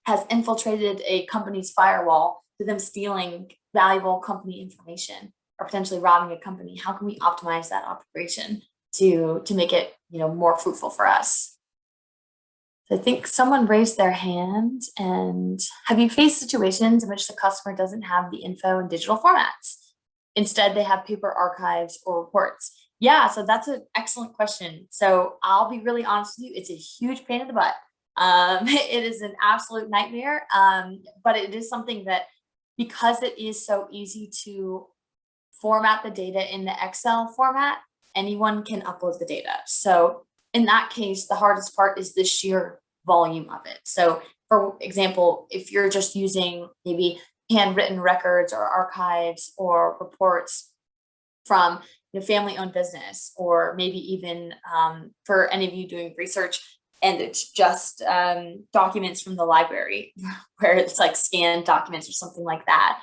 has infiltrated a company's firewall to them stealing valuable company information or potentially robbing a company, how can we optimize that operation to make it more fruitful for us? So I think someone raised their hand. And have you faced situations in which the customer doesn't have the info in digital formats? Instead, they have paper archives or reports. Yeah, so that's an excellent question. So I'll be really honest with you, it's a huge pain in the butt. It is an absolute nightmare, but it is something that, because it is so easy to format the data in the Excel format, anyone can upload the data. So in that case, the hardest part is the sheer volume of it. So for example, if you're just using maybe handwritten records or archives or reports from the family-owned business, or maybe even for any of you doing research, and it's just documents from the library where it's like scanned documents or something like that.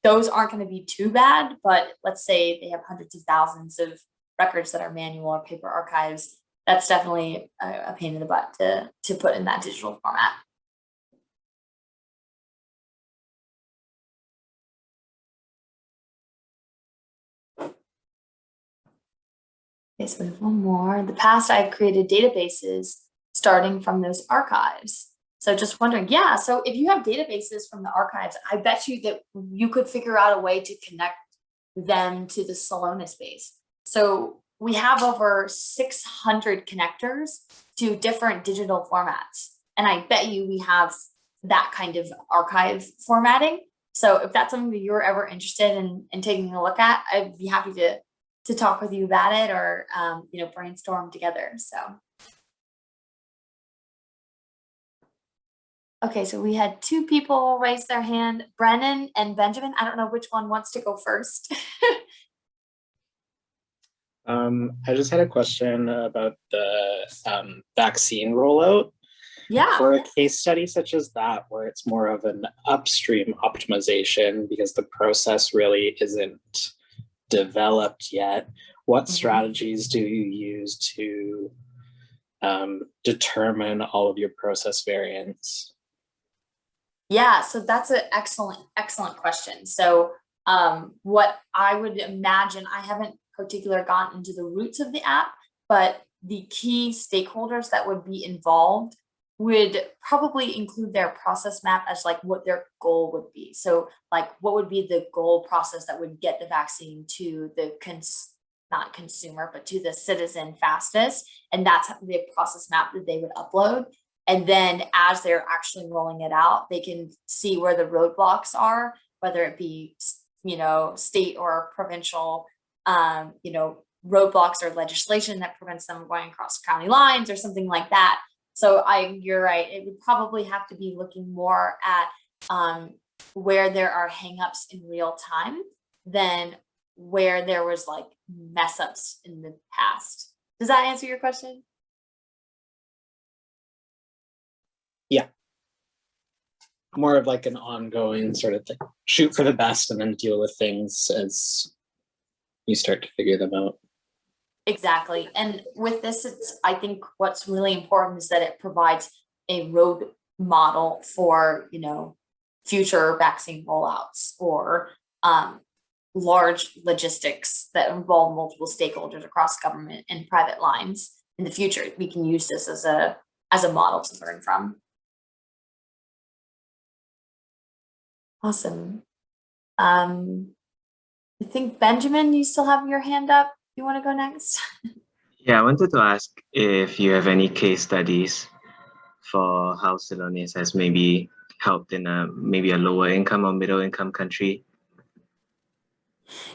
Those aren't going to be too bad, but let's say they have hundreds of thousands of records that are manual or paper archives. That's definitely a pain in the butt to put in that digital format. Okay, so we have one more. In the past, I've created databases starting from those archives. So just wondering, yeah, so if you have databases from the archives, I bet you that you could figure out a way to connect them to the Celonis base. So we have over 600 connectors to different digital formats. And I bet you we have that kind of archive formatting. So if that's something that you're ever interested in taking a look at, I'd be happy to talk with you about it, or brainstorm together. So okay, so we had two people raise their hand, Brennan and Benjamin. I don't know which one wants to go first. I just had a question about the vaccine rollout. Yeah. For a case study such as that, where it's more of an upstream optimization because the process really isn't developed yet, what strategies do you use to determine all of your process variants? Yeah, so that's an excellent question. So what I would imagine, I haven't particularly gotten into the roots of the app, but the key stakeholders that would be involved would probably include their process map as like what their goal would be. So like what would be the goal process that would get the vaccine to the not consumer, but to the citizen fastest. And that's the process map that they would upload. And then as they're actually rolling it out, they can see where the roadblocks are, whether it be, state or provincial, roadblocks or legislation that prevents them going across county lines or something like that. So you're right. It would probably have to be looking more at where there are hangups in real time than where there was like mess ups in the past. Does that answer your question? Yeah. More of like an ongoing sort of thing. Shoot for the best and then deal with things as you start to figure them out. Exactly. And with this, I think what's really important is that it provides a road model for, future vaccine rollouts or large logistics that involve multiple stakeholders across government and private lines. In the future, we can use this as a model to learn from. Awesome. I think Benjamin, you still have your hand up. You want to go next? Yeah, I wanted to ask if you have any case studies for how Celonis has maybe helped in maybe a lower income or middle income country?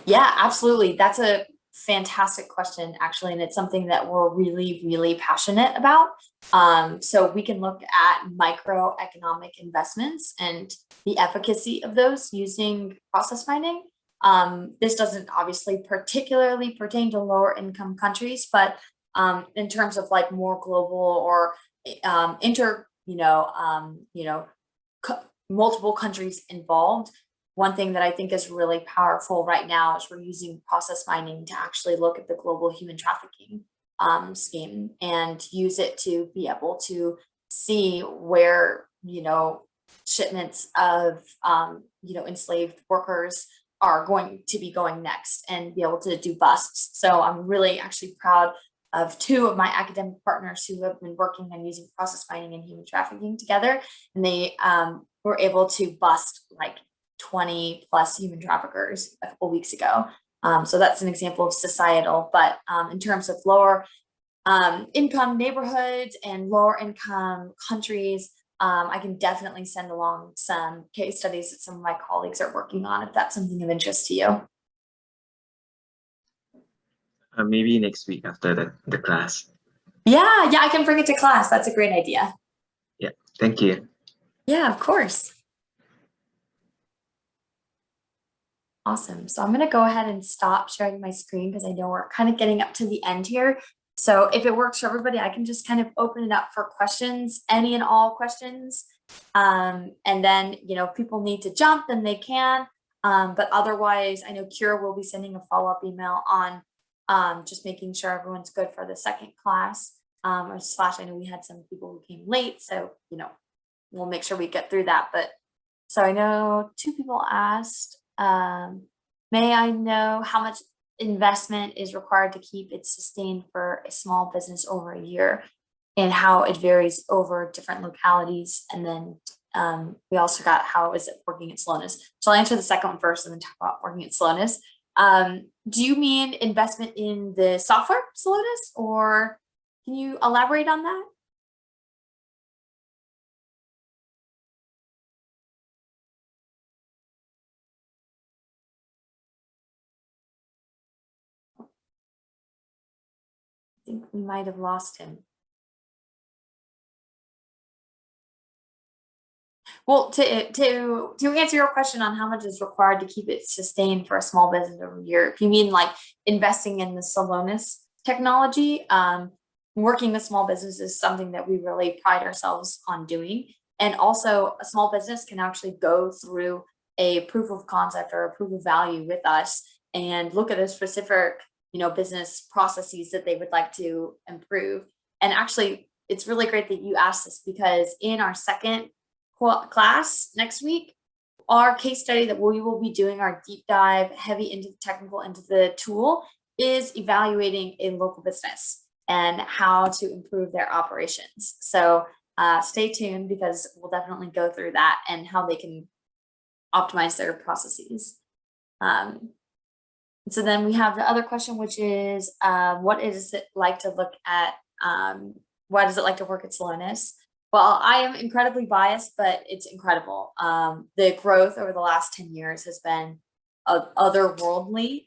Yeah, absolutely. That's a fantastic question, actually, and it's something that we're really, really passionate about. So we can look at microeconomic investments and the efficacy of those using process mining. This doesn't obviously particularly pertain to lower income countries, but in terms of like more global or multiple countries involved. One thing that I think is really powerful right now is we're using process mining to actually look at the global human trafficking scheme and use it to be able to see where, shipments of, enslaved workers are going to be going next and be able to do busts. So I'm really actually proud of two of my academic partners who have been working on using process mining and human trafficking together. And they were able to bust like 20 plus human traffickers a couple weeks ago. So that's an example of societal, but in terms of lower income neighborhoods and lower income countries, I can definitely send along some case studies that some of my colleagues are working on if that's something of interest to you. Maybe next week after the class. Yeah, I can bring it to class. That's a great idea. Yeah, thank you. Yeah, of course. Awesome. So I'm going to go ahead and stop sharing my screen because I know we're kind of getting up to the end here. So if it works for everybody, I can just kind of open it up for questions, any and all questions. And then, if people need to jump, then they can. But otherwise, I know Kira will be sending a follow-up email on just making sure everyone's good for the second class. I know we had some people who came late, so, we'll make sure we get through that. But so I know two people asked, may I know how much investment is required to keep it sustained for a small business over a year and how it varies over different localities? And then we also got how is it working at Celonis? So I'll answer the second one first and then talk about working at Celonis. Do you mean investment in the software Celonis, or can you elaborate on that? I think we might have lost him. Well, to answer your question on how much is required to keep it sustained for a small business over a year, if you mean like investing in the Celonis technology, working with small business is something that we really pride ourselves on doing. And also a small business can actually go through a proof of concept or a proof of value with us and look at a specific, business processes that they would like to improve. And actually, it's really great that you asked this because in our second class next week, our case study that we will be doing our deep dive heavy into the technical into the tool is evaluating a local business and how to improve their operations. So stay tuned because we'll definitely go through that and how they can optimize their processes. So then we have the other question, which is what is it like to look at why does it like to work at Celonis? Well, I am incredibly biased, but it's incredible. The growth over the last 10 years has been otherworldly.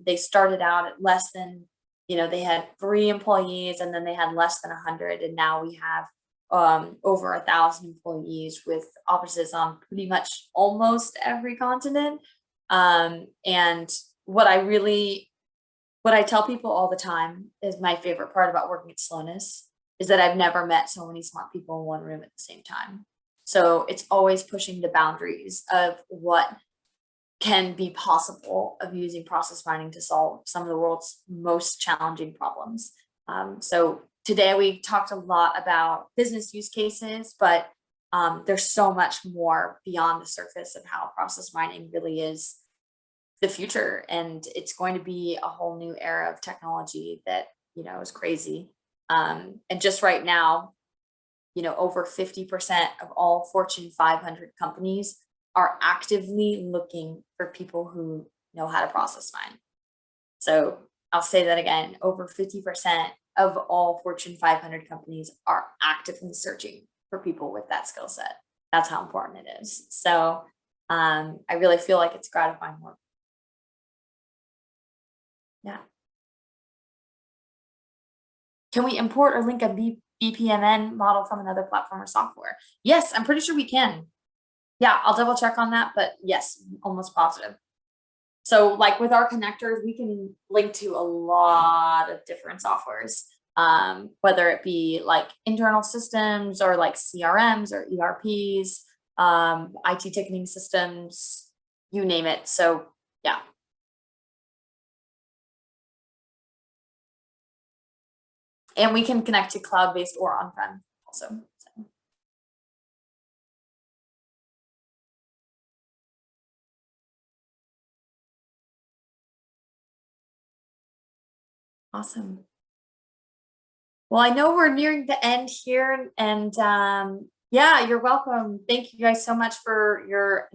They started out at less than, they had 3 employees and then they had less than 100. And now we have over 1,000 employees with offices on pretty much almost every continent. And what I tell people all the time is my favorite part about working at Celonis is that I've never met so many smart people in one room at the same time. So it's always pushing the boundaries of what can be possible of using process mining to solve some of the world's most challenging problems. So today we talked a lot about business use cases, but there's so much more beyond the surface of how process mining really is the future. And it's going to be a whole new era of technology that, is crazy. And just right now, over 50% of all Fortune 500 companies are actively looking for people who know how to process mine. So I'll say that again, over 50% of all Fortune 500 companies are actively searching for people with that skill set. That's how important it is. So I really feel like it's gratifying work. Yeah. Can we import or link a BPMN model from another platform or software? Yes, I'm pretty sure we can. Yeah, I'll double check on that, but yes, almost positive. So like with our connectors, we can link to a lot of different softwares, whether it be like internal systems or like CRMs or ERPs, IT ticketing systems, you name it. So yeah. And we can connect to cloud-based or on-prem also. So. Awesome. Well, I know we're nearing the end here, and yeah, you're welcome. Thank you guys so much for your,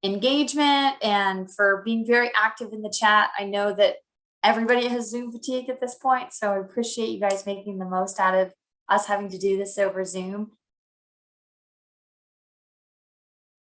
engagement and for being very active in the chat. I know that everybody has Zoom fatigue at this point, so I appreciate you guys making the most out of us having to do this over Zoom.